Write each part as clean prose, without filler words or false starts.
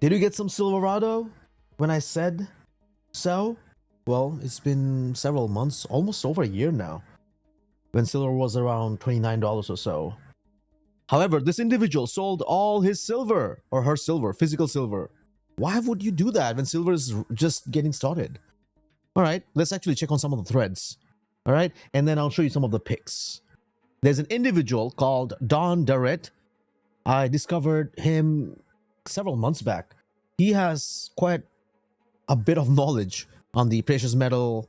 Did you get some Silverado when I said so? Well, it's been several months, almost over a year now, when silver was around $29 or so. However, this individual sold all his silver or her silver, physical silver. Why would you do that when silver is just getting started? All right, let's actually check on some of the threads. All right, and then I'll show you some of the picks. There's an individual called Don Darrett. I discovered him several months back. He has quite a bit of knowledge on the precious metal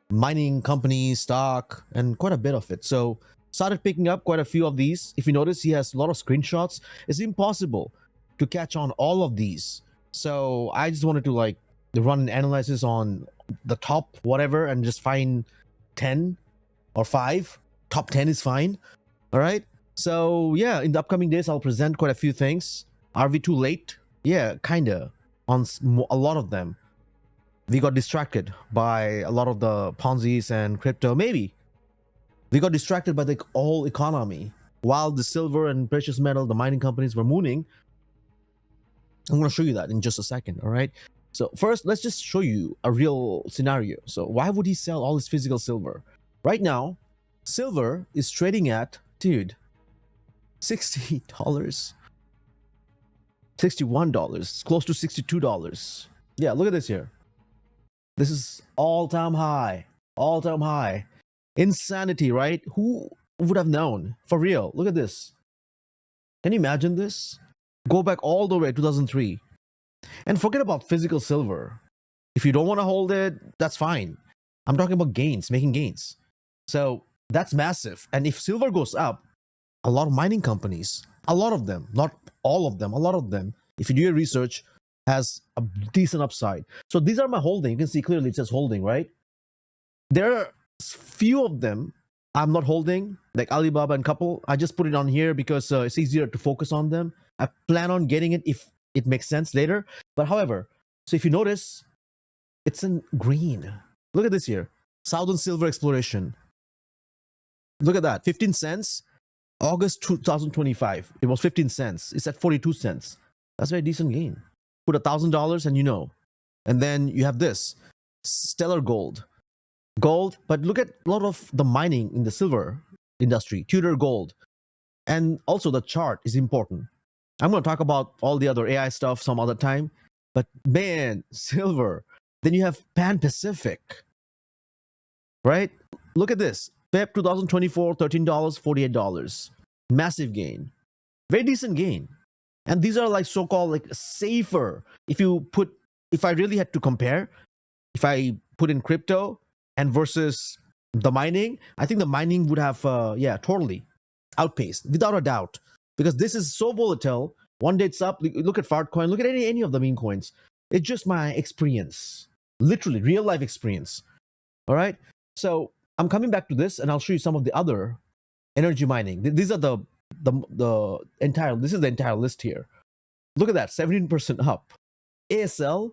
mining company stock and quite a bit of it. So started picking up quite a few of these. If you notice, he has a lot of screenshots. It's impossible to catch on all of these. So I just wanted to like run an analysis on the top whatever and just find 10 or 5. Top 10 is fine. All right. So yeah, in the upcoming days, I'll present quite a few things. Are we too late? Yeah, kinda on a lot of them. We got distracted by a lot of the Ponzi's and crypto. Maybe we got distracted by the whole economy while the silver and precious metal, the mining companies were mooning. I'm going to show you that in just a second. All right. So first, let's just show you a real scenario. So why would he sell all his physical silver? Right now, silver is trading at, dude, $60, $61, close to $62. Yeah, look at this here. This is all-time high, all-time high. Insanity, right? Who would have known? For real, look at this. Can you imagine this? Go back all the way 2003. And forget about physical silver. If you don't want to hold it, that's fine. I'm talking about gains, making gains. So that's massive. And if silver goes up, a lot of mining companies, a lot of them, not all of them, a lot of them, if you do your research, has a decent upside. So these are my holding. You can see clearly it says holding, right? There are few of them I'm not holding, like Alibaba and couple. I just put it on here because it's easier to focus on them. I plan on getting it if it makes sense later. But however, so if you notice, it's in green. Look at this here. Southern Silver Exploration. Look at that. 15 cents. August 2025. It was 15 cents. It's at 42 cents. That's a very decent gain. Put $1,000 and you know. And then you have this. Stellar Gold. Gold, but look at a lot of the mining in the silver industry. Tudor Gold. And also the chart is important. I'm going to talk about all the other AI stuff some other time. But man, silver. Then you have Pan Pacific. Right? Look at this. Feb 2024, $13, $48. Massive gain. Very decent gain. And these are like so-called like safer. If I really had to compare, if I put in crypto and versus the mining, I think the mining would have, totally outpaced without a doubt. Because this is so volatile. One day it's up. Look at Fartcoin. Look at any of the meme coins. It's just my experience. Literally, real life experience. All right. So I'm coming back to this and I'll show you some of the other energy mining. These are the entire, this is the entire list here. Look at that, 17% up. ASL,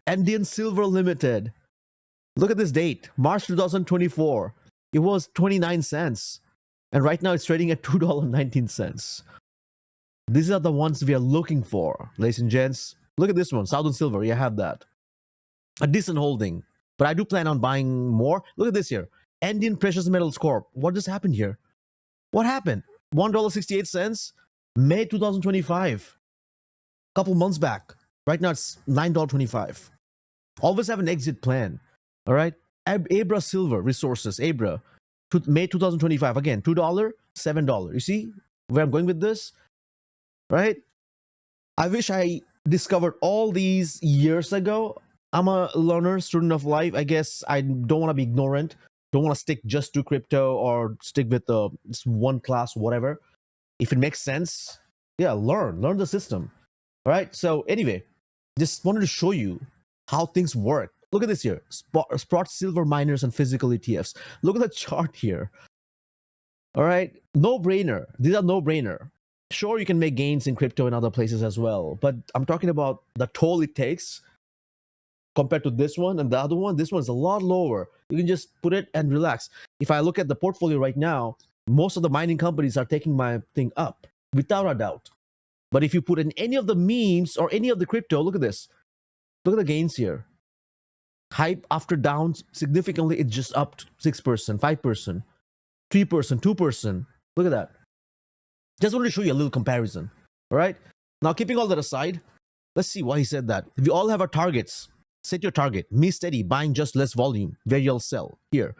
Andean Silver Limited. Look at this date, March 2024. It was 29 cents. And right now it's trading at $2.19. These are the ones we are looking for, ladies and gents. Look at this one, Southern Silver. You have that. A decent holding. But I do plan on buying more. Look at this here. Andean Precious Metals Corp. What just happened here? What happened? $1.68, May 2025. A couple months back. Right now it's $9.25. Always have an exit plan. All right. Abra Silver Resources. Abra. May 2025. Again, $2, $7. You see where I'm going with this? Right? I wish I discovered all these years ago. I'm a learner, student of life. I guess I don't want to be ignorant. Don't want to stick just to crypto or stick with this one class, whatever. If it makes sense, yeah, learn the system. All right. So anyway, just wanted to show you how things work. Look at this here. Sprott silver miners and physical ETFs. Look at the chart here. All right. No brainer. These are no brainer. Sure, you can make gains in crypto and other places as well. But I'm talking about the toll it takes compared to this one and the other one. This one is a lot lower. You can just put it and relax. If I look at the portfolio right now, most of the mining companies are taking my thing up without a doubt. But if you put in any of the memes or any of the crypto, look at this. Look at the gains here. Hype after down significantly, it's just up 6%, 5%, 3%, 2%. Look at that. Just wanted to show you a little comparison. All right. Now, keeping all that aside, let's see why he said that. We all have our targets. Set your target. Me steady, buying just less volume. Where you'll sell. Here.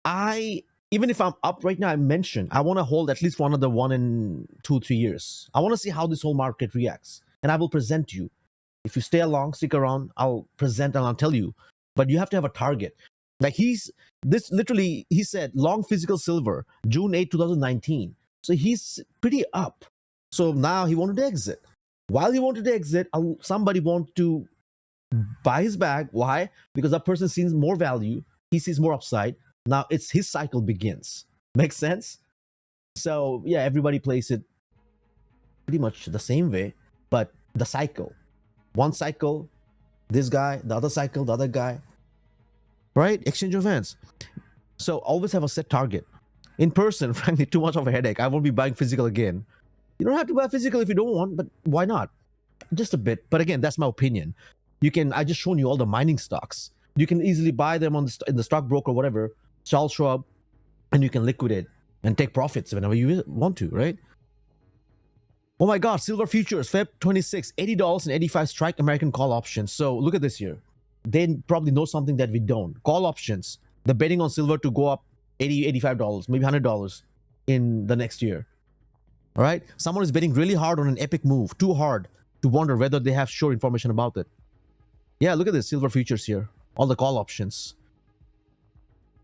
Even if I'm up right now, I mentioned I want to hold at least one of the 1 in 2, 3 years. I want to see how this whole market reacts. And I will present to you. If you stay along, stick around, I'll present and I'll tell you. But you have to have a target. Like he said long physical silver, June 8, 2019. So he's pretty up. So now he wanted to exit. While he wanted to exit, somebody wanted to buy his bag. Why? Because that person sees more value. He sees more upside. Now it's his cycle begins. Makes sense? So yeah, everybody plays it pretty much the same way, but the cycle. One cycle, this guy, the other cycle, the other guy. Right? Exchange of hands. So always have a set target. In person, frankly, too much of a headache. I won't be buying physical again. You don't have to buy physical if you don't want, but why not? Just a bit. But again, that's my opinion. I just shown you all the mining stocks. You can easily buy them in the stockbroker or whatever, Charles Schwab, and you can liquidate and take profits whenever you want to, right? Oh my God, silver futures, Feb 26, $80.85 strike American call options. So look at this here. They probably know something that we don't. Call options. They're betting on silver to go up $80, $85, maybe $100 in the next year. All right? Someone is betting really hard on an epic move, too hard to wonder whether they have sure information about it. Yeah, look at this silver futures here. All the call options.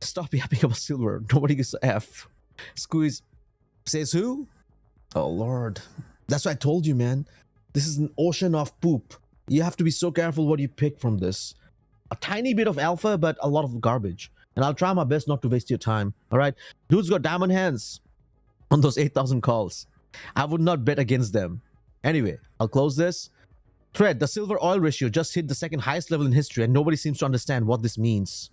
Stop yapping about silver. Nobody gives a F. Squeeze. Says who? Oh, Lord. That's what I told you, man. This is an ocean of poop. You have to be so careful what you pick from this. A tiny bit of alpha, but a lot of garbage. And I'll try my best not to waste your time. All right? Dude's got diamond hands on those 8,000 calls. I would not bet against them. Anyway, I'll close this. Thread, the silver oil ratio just hit the second highest level in history and nobody seems to understand what this means.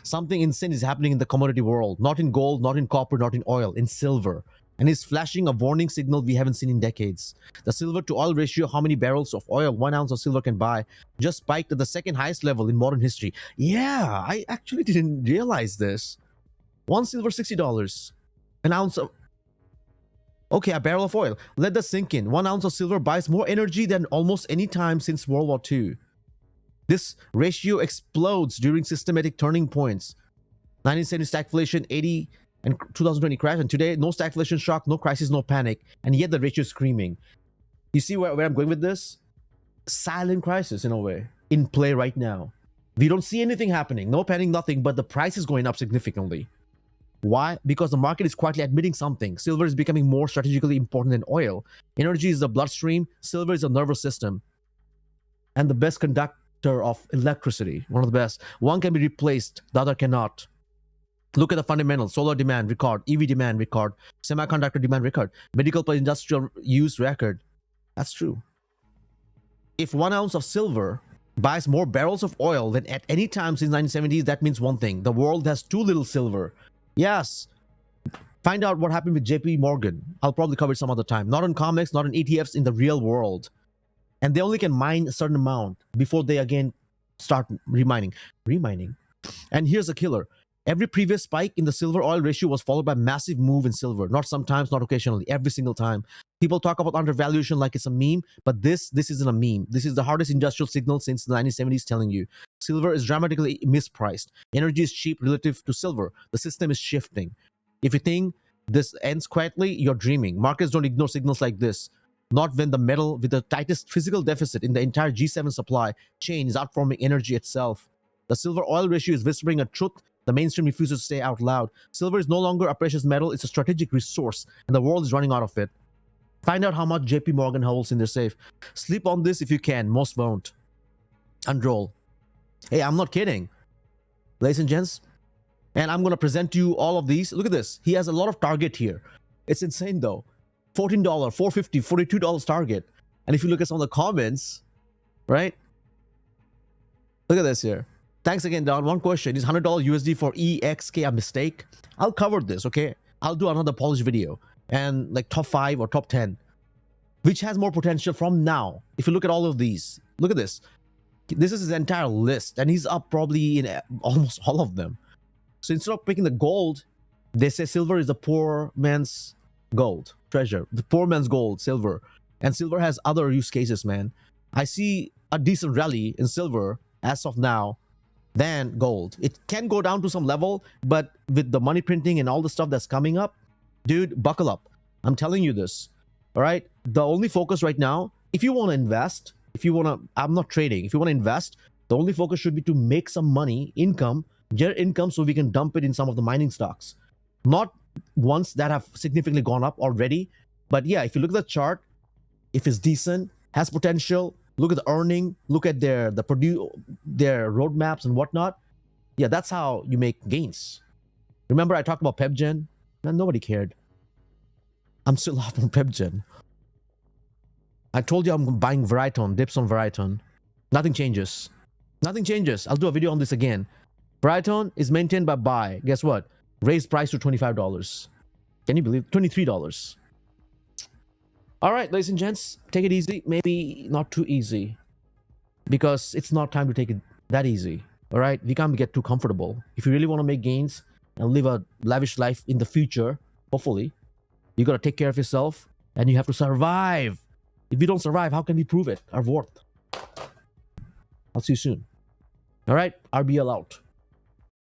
Something insane is happening in the commodity world. Not in gold, not in copper, not in oil, in silver. And it's flashing a warning signal we haven't seen in decades. The silver to oil ratio, how many barrels of oil 1 ounce of silver can buy, just spiked at the second highest level in modern history. Yeah, I actually didn't realize this. One silver, $60. An ounce of... Okay, a barrel of oil. Let that sink in. 1 ounce of silver buys more energy than almost any time since World War II. This ratio explodes during systematic turning points. 1970 stagflation, 80 and 2020 crash, and today no stagflation shock, no crisis, no panic, and yet the ratio is screaming. You see where I'm going with this? Silent crisis in a way, in play right now. We don't see anything happening, no panic, nothing, but the price is going up significantly. Why? Because the market is quietly admitting something. Silver is becoming more strategically important than oil. Energy is the bloodstream, silver is the nervous system, and the best conductor of electricity, one of the best. One can be replaced, the other cannot. Look at the fundamentals. Solar demand record, EV demand record, semiconductor demand record, medical plus industrial use record. That's true. If 1 ounce of silver buys more barrels of oil than at any time since 1970s, that means one thing. The world has too little silver. Yes. Find out what happened with JP Morgan. I'll probably cover it some other time. Not on comics, not on ETFs, in the real world. And they only can mine a certain amount before they again start remining. And here's a killer. Every previous spike in the silver oil ratio was followed by massive move in silver. Not sometimes, not occasionally, every single time. People talk about undervaluation like it's a meme, but this isn't a meme. This is the hardest industrial signal since the 1970s telling you. Silver is dramatically mispriced. Energy is cheap relative to silver. The system is shifting. If you think this ends quietly, you're dreaming. Markets don't ignore signals like this. Not when the metal with the tightest physical deficit in the entire G7 supply chain is outperforming energy itself. The silver oil ratio is whispering a truth the mainstream refuses to say out loud. Silver is no longer a precious metal, it's a strategic resource, and the world is running out of it. Find out how much JP Morgan holds in their safe. Sleep on this if you can, most won't. Unroll. Hey, I'm not kidding. Ladies and gents, and I'm going to present to you all of these. Look at this. He has a lot of target here. It's insane though. $14, $4.50, $42 target. And if you look at some of the comments, right? Look at this here. Thanks again, Don. One question. Is $100 USD for EXK a mistake? I'll cover this, okay? I'll do another polished video. And like top 5 or top 10. which has more potential from now. If you look at all of these, look at this. This is his entire list, and he's up probably in almost all of them. So instead of picking the gold, they say silver is the poor man's gold treasure, the poor man's gold, silver. And silver has other use cases, man. I see a decent rally in silver as of now than gold. It can go down to some level, but with the money printing and all the stuff that's coming up, dude, buckle up. I'm telling you this. All right. The only focus right now, if you want to invest, if you want to, I'm not trading. If you want to invest, the only focus should be to make some money, income, generate income so we can dump it in some of the mining stocks. Not ones that have significantly gone up already. But yeah, if you look at the chart, if it's decent, has potential, look at the earning, look at their roadmaps and whatnot. Yeah, that's how you make gains. Remember I talked about PebGen? Man, nobody cared. I'm still off on PebGen. I told you I'm buying Veriton, dips on Veriton. Nothing changes. Nothing changes. I'll do a video on this again. Veriton is maintained by buy. Guess what? Raised price to $25. Can you believe $23? All right, ladies and gents, take it easy. Maybe not too easy, because it's not time to take it that easy. All right, we can't get too comfortable. If you really want to make gains and live a lavish life in the future, hopefully, you got to take care of yourself, and you have to survive. If you don't survive, how can we prove it, our worth? I'll see you soon. All right, RBL out.